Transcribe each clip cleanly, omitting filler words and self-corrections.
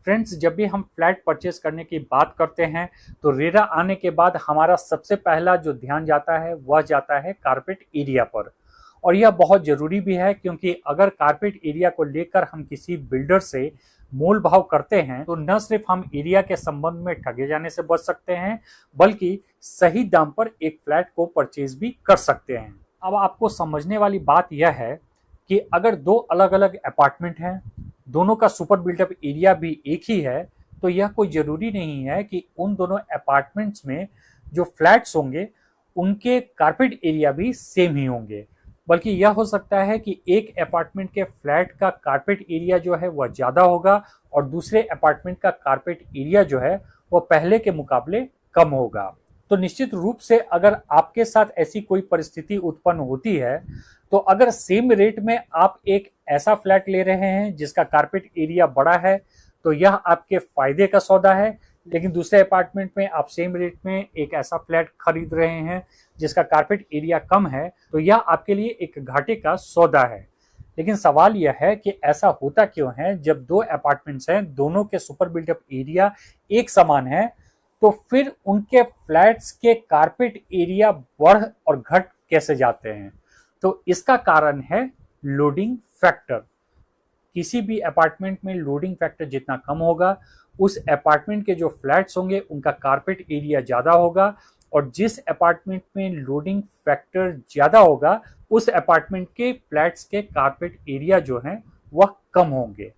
Friends, जब भी हम फ्लैट परचेज करने की बात करते हैं तो रेरा आने के बाद हमारा सबसे पहला जो ध्यान जाता है वह जाता है कारपेट एरिया पर। और यह बहुत ज़रूरी भी है, क्योंकि अगर कारपेट एरिया को लेकर हम किसी बिल्डर से मोल भाव करते हैं तो न सिर्फ हम एरिया के संबंध में ठगे जाने से बच सकते हैं, बल्कि सही दाम पर एक फ्लैट को परचेज भी कर सकते हैं। अब आपको समझने वाली बात यह है कि अगर दो अलग अलग अपार्टमेंट हैं, दोनों का सुपर बिल्टअप एरिया भी एक ही है, तो यह कोई ज़रूरी नहीं है कि उन दोनों अपार्टमेंट्स में जो फ्लैट्स होंगे उनके कारपेट एरिया भी सेम ही होंगे। बल्कि यह हो सकता है कि एक अपार्टमेंट के फ्लैट का कारपेट एरिया जो है वह ज़्यादा होगा और दूसरे अपार्टमेंट का कारपेट एरिया जो है वह पहले के मुकाबले कम होगा। तो निश्चित रूप से अगर आपके साथ ऐसी कोई परिस्थिति उत्पन्न होती है, तो अगर सेम रेट में आप एक ऐसा फ्लैट ले रहे हैं जिसका कारपेट एरिया बड़ा है, तो यह आपके फायदे का सौदा है। लेकिन दूसरे अपार्टमेंट में आप सेम रेट में एक ऐसा फ्लैट खरीद रहे हैं जिसका कारपेट एरिया कम है, तो यह आपके लिए एक घाटे का सौदा है। लेकिन सवाल यह है कि ऐसा होता क्यों है? जब दो अपार्टमेंट्स हैं, दोनों के सुपर बिल्टअप एरिया एक समान है, तो फिर उनके फ्लैट्स के कारपेट एरिया बढ़ और घट कैसे जाते हैं? तो इसका कारण है लोडिंग फैक्टर। किसी भी अपार्टमेंट में लोडिंग फैक्टर जितना कम होगा, उस अपार्टमेंट के जो फ्लैट्स होंगे उनका कारपेट एरिया ज़्यादा होगा, और जिस अपार्टमेंट में लोडिंग फैक्टर ज़्यादा होगा उस अपार्टमेंट के फ्लैट्स के कारपेट एरिया जो हैं वह कम होंगे।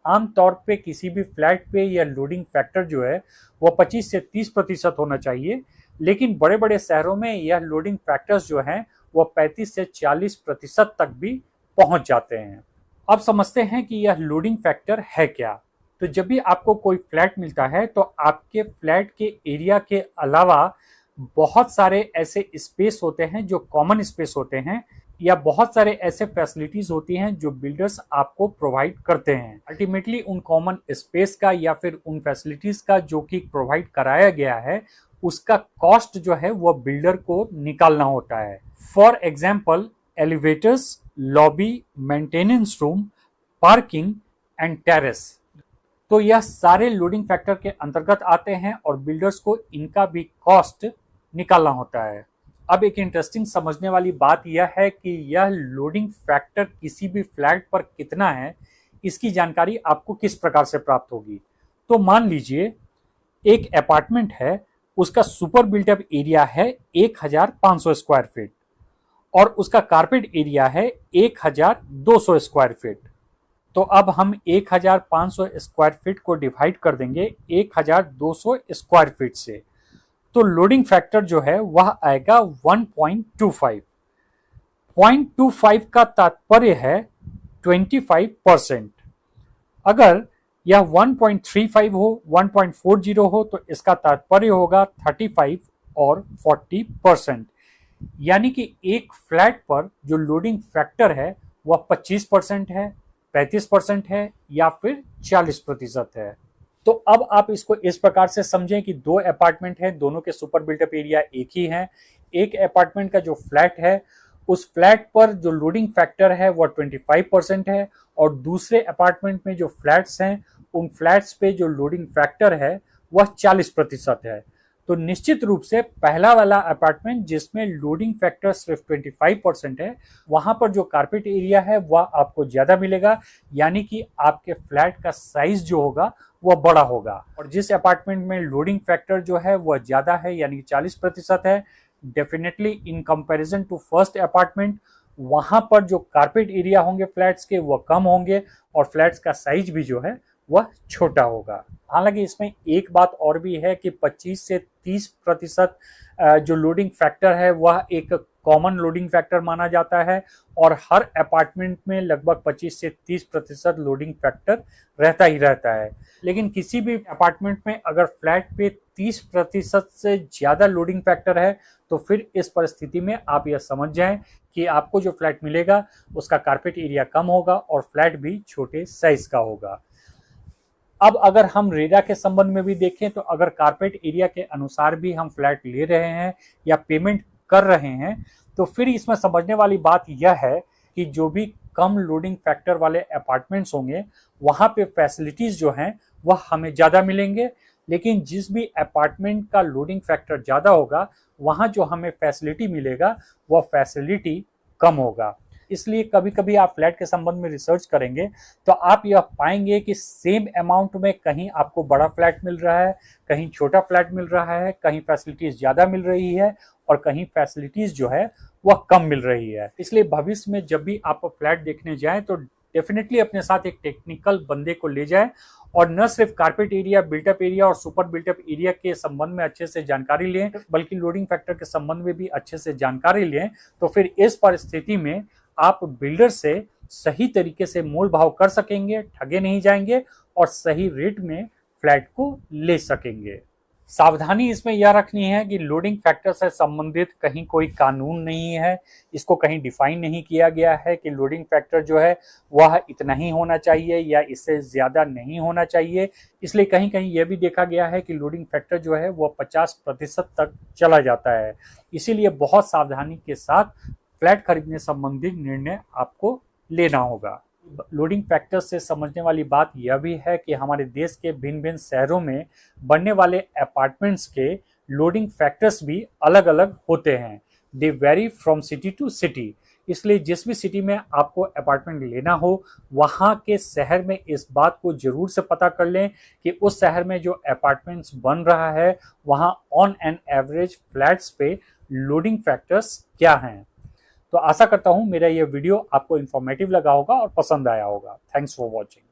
आमतौर पे किसी भी फ्लैट पे यह लोडिंग फैक्टर जो है वह 25 से 30% होना चाहिए, लेकिन बड़े बड़े शहरों में यह लोडिंग फैक्टर्स जो हैं वह 35 से 40% तक भी पहुंच जाते हैं। अब समझते हैं कि यह लोडिंग फैक्टर है क्या। तो जब भी आपको कोई फ्लैट मिलता है तो आपके फ्लैट के एरिया के अलावा बहुत सारे ऐसे स्पेस होते हैं जो कॉमन स्पेस होते हैं, या बहुत सारे ऐसे फैसिलिटीज होती हैं जो बिल्डर्स आपको प्रोवाइड करते हैं। अल्टीमेटली उन कॉमन स्पेस का या फिर उन फैसिलिटीज का जो कि प्रोवाइड कराया गया है, उसका कॉस्ट जो है वह बिल्डर को निकालना होता है। For example, elevators, lobby, maintenance room, parking and terrace, तो यह सारे लोडिंग फैक्टर के अंतर्गत आते हैं और बिल्डर्स को इनका भी कॉस्ट निकालना होता है। अब एक इंटरेस्टिंग समझने वाली बात यह है कि यह लोडिंग फैक्टर किसी भी फ्लैट पर कितना है, इसकी जानकारी आपको किस प्रकार से प्राप्त होगी। तो मान लीजिए एक अपार्टमेंट है, उसका सुपर बिल्टअप एरिया है 1500 स्क्वायर फीट और उसका कारपेट एरिया है 1200 स्क्वायर फीट। तो अब हम 1500 स्क्वायर फीट को डिवाइड कर देंगे 1200 स्क्वायर फीट से, तो लोडिंग फैक्टर जो है वह आएगा 1.25। 0.25 का तात्पर्य है 25%। अगर यह 1.35 हो, 1.40 हो, तो इसका तात्पर्य होगा 35 और 40%। यानी कि एक फ्लैट पर जो लोडिंग फैक्टर है वह 25% है, 35% है या फिर 40% है। तो अब आप इसको इस प्रकार से समझें कि दो अपार्टमेंट हैं, दोनों के सुपर बिल्टअप एरिया एक ही हैं। एक अपार्टमेंट का जो फ्लैट है, उस फ्लैट पर जो लोडिंग फैक्टर है वह 25% है, और दूसरे अपार्टमेंट में जो फ्लैट्स हैं उन फ्लैट्स पे जो लोडिंग फैक्टर है वह 40% है। तो निश्चित रूप से पहला वाला अपार्टमेंट जिसमें लोडिंग फैक्टर सिर्फ 25% है, वहां पर जो कारपेट एरिया है वह आपको ज्यादा मिलेगा, यानी कि आपके फ्लैट का साइज जो होगा वह बड़ा होगा। और जिस अपार्टमेंट में लोडिंग फैक्टर जो है वह ज्यादा है यानी कि 40% है, definitely in comparison to first apartment, वहां पर जो कारपेट एरिया होंगे फ्लैट्स के वह कम होंगे और फ्लैट्स का साइज भी जो है वह छोटा होगा। हालांकि इसमें एक बात और भी है कि 25 से 30% जो लोडिंग फैक्टर है वह एक कॉमन लोडिंग फैक्टर माना जाता है, और हर अपार्टमेंट में लगभग 25 से 30% लोडिंग फैक्टर रहता ही रहता है। लेकिन किसी भी अपार्टमेंट में अगर फ्लैट पे 30% से ज़्यादा लोडिंग फैक्टर है, तो फिर इस परिस्थिति में आप यह समझ जाएं कि आपको जो फ्लैट मिलेगा उसका कारपेट एरिया कम होगा और फ्लैट भी छोटे साइज का होगा। अब अगर हम रेरा के संबंध में भी देखें, तो अगर कारपेट एरिया के अनुसार भी हम फ्लैट ले रहे हैं या पेमेंट कर रहे हैं, तो फिर इसमें समझने वाली बात यह है कि जो भी कम लोडिंग फैक्टर वाले अपार्टमेंट्स होंगे वहां पे फैसिलिटीज जो हैं वह हमें ज़्यादा मिलेंगे, लेकिन जिस भी अपार्टमेंट का लोडिंग फैक्टर ज़्यादा होगा वहां जो हमें फैसिलिटी मिलेगा वह फैसिलिटी कम होगा। इसलिए कभी कभी आप फ्लैट के संबंध में रिसर्च करेंगे तो आप यह पाएंगे कि सेम अमाउंट में कहीं आपको बड़ा फ्लैट मिल रहा है, कहीं छोटा फ्लैट मिल रहा है, कहीं फैसिलिटीज ज़्यादा मिल रही है और कहीं फैसिलिटीज जो है वह कम मिल रही है। इसलिए भविष्य में जब भी आप फ्लैट देखने जाएं तो डेफिनेटली अपने साथ एक टेक्निकल बंदे को ले जाएं और न सिर्फ कारपेट एरिया, बिल्टअप एरिया और सुपर बिल्टअप एरिया के संबंध में अच्छे से जानकारी लें, बल्कि लोडिंग फैक्टर के संबंध में भी अच्छे से जानकारी लें। तो फिर इस परिस्थिति में आप बिल्डर से सही तरीके से मोल भाव कर सकेंगे, ठगे नहीं जाएंगे और सही रेट में फ्लैट को ले सकेंगे। सावधानी इसमें यह रखनी है कि लोडिंग फैक्टर से संबंधित कहीं कोई कानून नहीं है, इसको कहीं डिफाइन नहीं किया गया है कि लोडिंग फैक्टर जो है वह इतना ही होना चाहिए या इससे ज़्यादा नहीं होना चाहिए। इसलिए कहीं कहीं यह भी देखा गया है कि लोडिंग फैक्टर जो है वह 50% तक चला जाता है। इसीलिए बहुत सावधानी के साथ फ्लैट खरीदने संबंधित निर्णय आपको लेना होगा। लोडिंग फैक्टर से समझने वाली बात यह भी है कि हमारे देश के भिन्न भिन्न शहरों में बनने वाले अपार्टमेंट्स के लोडिंग फैक्टर्स भी अलग अलग होते हैं। They vary from city to city. इसलिए जिस भी सिटी में आपको अपार्टमेंट लेना हो वहाँ के शहर में इस बात को जरूर से पता कर लें कि उस शहर में जो अपार्टमेंट्स बन रहा है वहाँ ऑन एन एवरेज फ्लैट्स पे लोडिंग फैक्टर्स क्या हैं। तो आशा करता हूं मेरा ये वीडियो आपको इंफॉर्मेटिव लगा होगा और पसंद आया होगा। Thanks for watching.